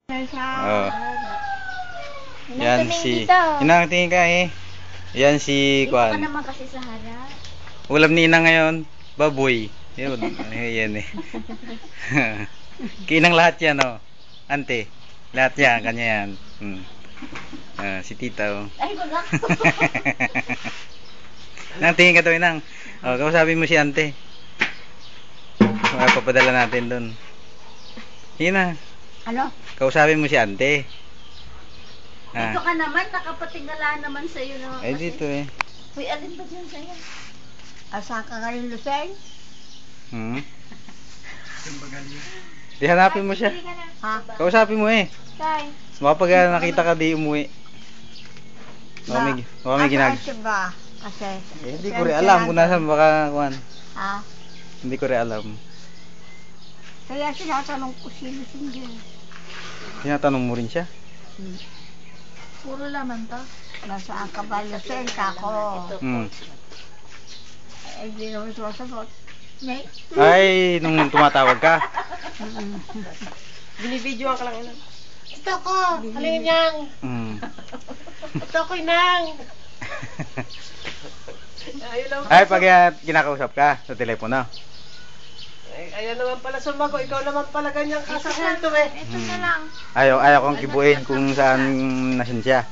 Oh. Yan si... Inang, tingin ka eh. Yan si Dito ka Kwan. naman kasi sa harap. Ulam ni Inang ngayon, baboy. Yun. Ayan eh. Kinang lahat yan oh. Ante. Lahat yan, kanya yan. Si tita oh. Ay, wala. Nang tingin ka to Inang. Oh, kausapin mo si ante. Papadala natin doon. Yun na. Ano? Kausapin mo si ante. Dito ka naman, nakapatingala naman sa'yo na. Eh dito eh. Uy, alin ba dyan sa'yo? Asa ka ngayon, Luceng? Di hanapin mo siya. Ha? Kausapin mo eh. Kay? Baka pag nakita ka di umuwi. Baka may ginag... ba? Kasi... Hindi ko rin alam kung nasa baka kuhan. Ha? Hindi ko rin alam. Kaya sinatanong ko si Luceng dyan. Tinatanong mo rin siya? Puro laman to. Nasaan ka ba, Luceng? Kako. Ay, hindi naman sumasagot. Ay, nung tumatawag ka. Binibidyoan ka lang Inang. Ito ko! Halingin niyang! Ito ko Inang! Ay, pag kinakausap ka sa telepono. Ayan naman pala sumago. Ikaw naman pala ganyan kasasalto eh. Ito na lang. Ayaw kong kibuin kung saan nasin siya.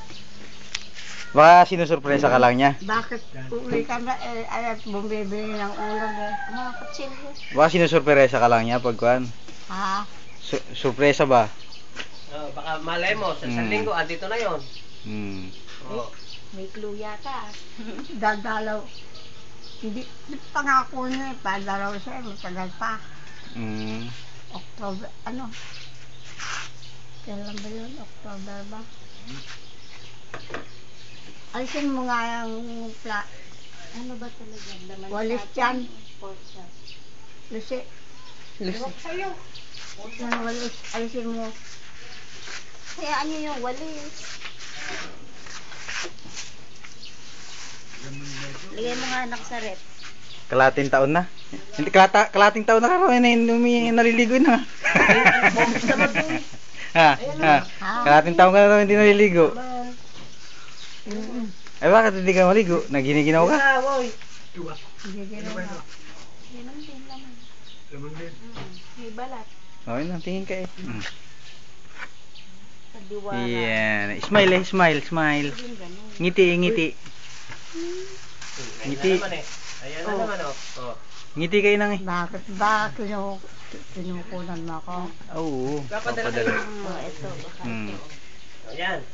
Baka sinusurpresa ka lang niya. Bakit uwi ka na aya't bumibili ng ulam eh? Mga kutsilyo. Baka sinusurpresa ka lang niya pag kuhan. Ha? Surpresa ba? Oh, baka malay mo, sa isang linggo, andito na yon. Oh. May clue yata. Dadalaw. Hindi pangako niya eh. Padalaw siya. Matagal pa. October, ano? Kailan ba yun? October ba? Alisin mo nga yung ano ba talaga? Walis yan. Lucy. Sa'yo. Yung walis. Alisin mo. Hayaan niyo yung walis. Ligay mo nga anak sa rep. Kalating taon na. Hindi kalating taon na karoon na naliligo na. Ha? Kalating taon ka na hindi naliligo. Ay bakit hindi ka maligo? Nagginiginaw ka? Giginaw na. Limang din laman. May balat. Okay na, tingin ka eh. Kadiwara. Yan. Smile eh, smile. Ngiti. Ngiti. Ayan na naman oh. Ngiti kayo nang eh. Bakit ba kinukunan mo ako? Oo. Papadala. Ito. Ayan.